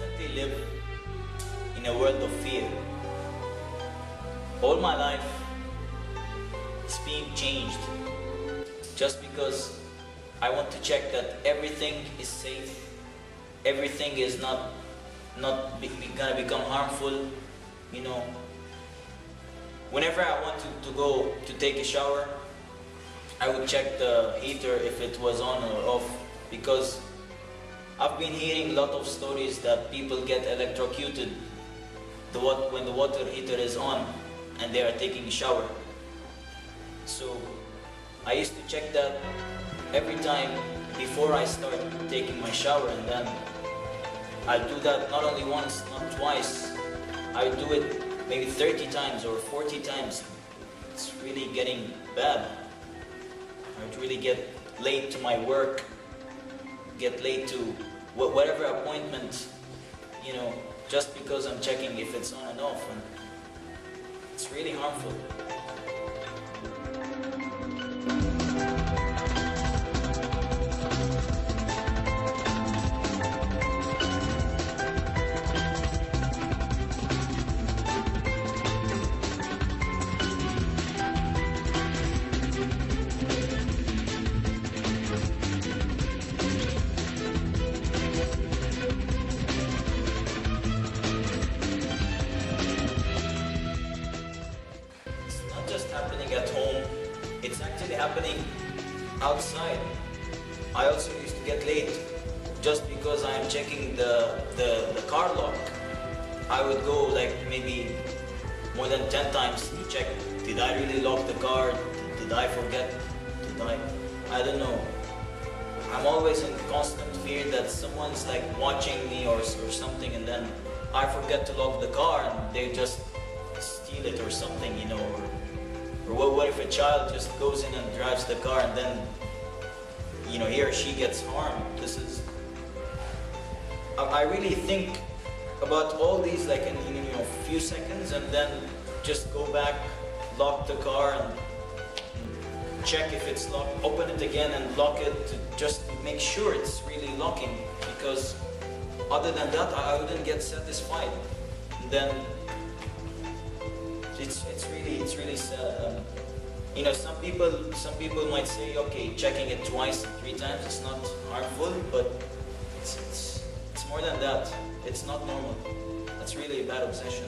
constantly live in a world of fear. All my life is being changed just because I want to check that everything is safe, everything is not gonna become harmful, you know. Whenever I want to go to take a shower, I would check the heater if it was on or off, because I've been hearing a lot of stories that people get electrocuted when the water heater is on and they are taking a shower. So I used to check that every time before I start taking my shower, and then I do that not only once, not twice. I do it maybe 30 times or 40 times. It's really getting bad. I would really get late to my work, get late to whatever appointment, you know, just because I'm checking if it's on and off, and it's really harmful. Happening outside. I also used to get late just because I am checking the car lock. I would go like maybe more than 10 times to check, did I really lock the car? Did I forget? I don't know. I'm always in constant fear that someone's like watching me or something, and then I forget to lock the car and they just steal it or something, you know. Or what if a child just goes in and drives the car and then, you know, he or she gets harmed? I really think about all these like in few seconds, and then just go back, lock the car and check if it's locked, open it again and lock it just to make sure it's really locking, because other than that I wouldn't get satisfied. And then it's really sad. You know, some people might say, okay, checking it twice, 3 times, it's not harmful, but it's more than that. It's not normal. That's really a bad obsession.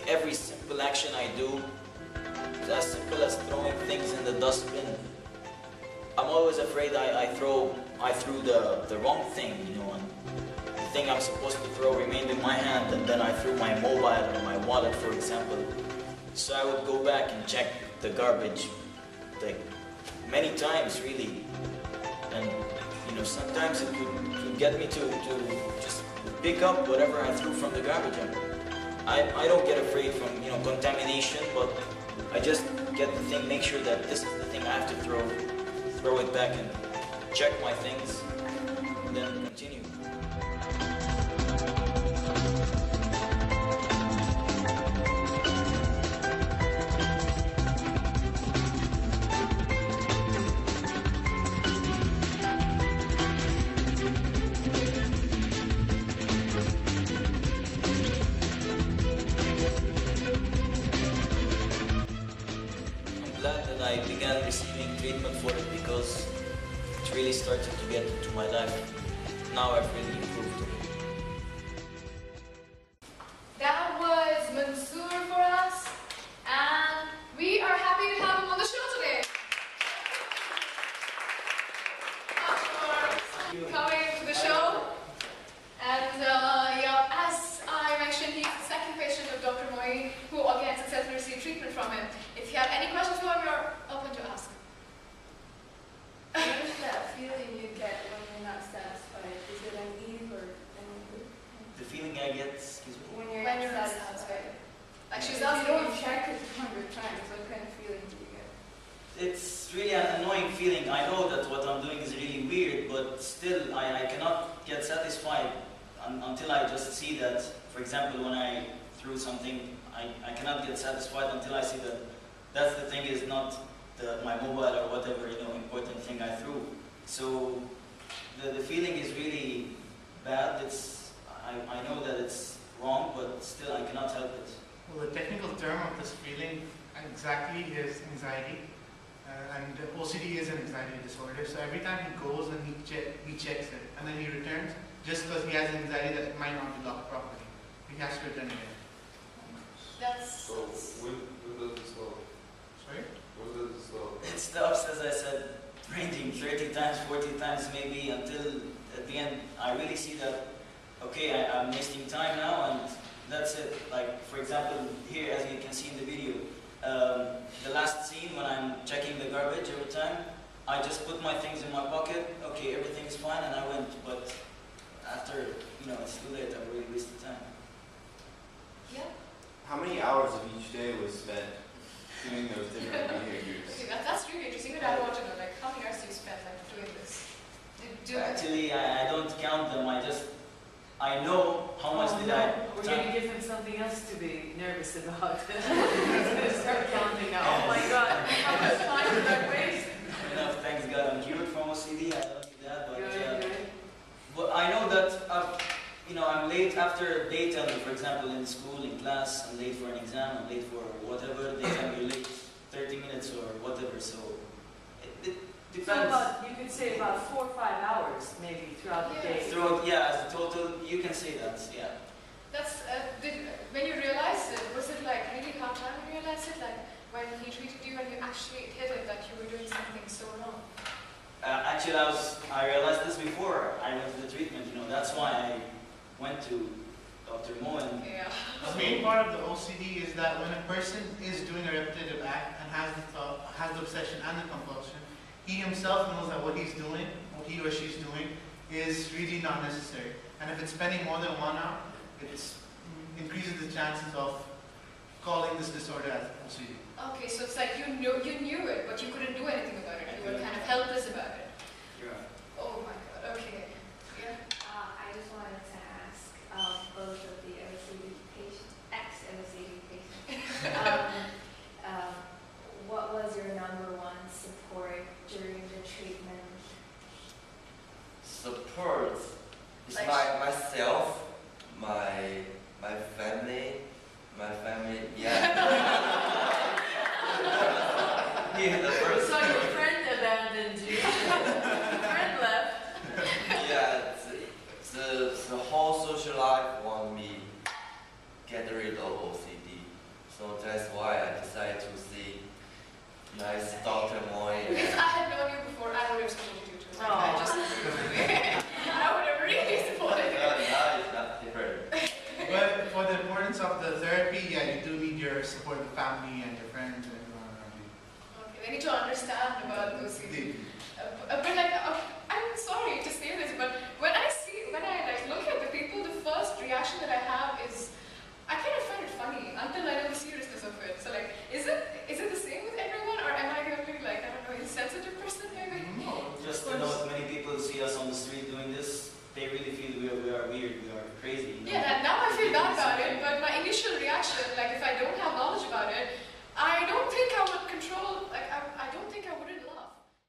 Every simple action I do is as simple as throwing things in the dustbin. I'm always afraid I threw the wrong thing, you know, and the thing I'm supposed to throw remained in my hand, and then I threw my mobile or my wallet, for example. So I would go back and check the garbage like many times, really. And you know, sometimes it would get me to just pick up whatever I threw from the garbage. I don't get afraid from, you know, contamination, but I just get the thing, make sure that this is the thing I have to throw it back and check my things, and then continue. I began receiving treatment for it because it really started to get into my life. Now I've really improved. That was Mansoor for us, and we are happy to have him on the show today. Thanks for coming to the show. And yeah, as I mentioned, he's the second patient of Dr. Moeen, who again successfully received treatment from him. If you have any questions for him, you're open to ask. What is that feeling you get when you're not satisfied? Is it unease or anything? The feeling I get, excuse me? When you're When not you're not satisfied. Like she's If you asking don't if check it 100 times, what kind of feeling do you get? It's really an annoying feeling. I know that what I'm doing is really weird, but still I cannot get satisfied until I just see that. For example, when I threw something, I cannot get satisfied until I see that that's the thing, is not my mobile or whatever, important thing I threw. So the feeling is really bad. I know that it's wrong, but still I cannot help it. Well, the technical term of this feeling exactly is anxiety, and OCD is an anxiety disorder. So every time he goes and he checks it, and then he returns, just because he has anxiety that it might not be locked properly, he has to return again. that's. So when does it stop? Sorry? When does it stop? It stops, as I said, ranging 30 times, 40 times maybe, until at the end I really see that, okay, I'm wasting time now, and that's it. Like, for example, here, as you can see in the video, the last scene when I'm checking the garbage every time, I just put my things in my pocket, okay, everything's fine, and I went, but after, it's too late, I've really wasted time. Yeah. How many hours of each day was spent doing those different behaviors? Okay, that's really interesting. But I want to know, like, how many hours do you spend like doing this? Actually, I don't count them, I know how much did I... We're going to give him something else to be nervous about. He's going to start counting now. Oh my God, how much time did I waste? Enough, thanks God, I'm cured from OCD, I don't do that, but... Good. But I know that I'm late after they tell me, for example, in school, in class, I'm late for an exam, I'm late for whatever, they tell me you're late 30 minutes or whatever, so it depends. So you could say about 4 or 5 hours maybe throughout the day. As a total, you can say that, yeah. That's, when you realized it, was it like really hard time when you realized it? Like when he treated you and you actually hit it that you were doing something so wrong? Actually, I realized this before I went to the treatment, that's why I went to Dr. Moen. Yeah. The main part of the OCD is that when a person is doing a repetitive act and has the obsession and the compulsion, he himself knows that what he's doing, what he or she's doing, is really not necessary. And if it's spending more than 1 hour, it increases the chances of calling this disorder as OCD. Okay, so it's like you knew it, but you couldn't do anything about it. You were kind of helpless about it. Yeah. Oh my God. Okay. Yeah. I just wanted to ask both of the OCD patients, ex-OCD patients, what was your #1 support during the treatment? Support is Like- myself, my family, yeah. Yeah, the first. So your friend abandoned you. Friend left. Yeah, the whole social life want me get rid of OCD. So that's why I decided to see nice Dr. Moy. If I had known you before, I would have supported you too. Oh. I would have really supported you. Now it's not different. But for the importance of the therapy, yeah, you do need your support of family and your friends and everyone around you. Okay, they need to understand about OCD. A bit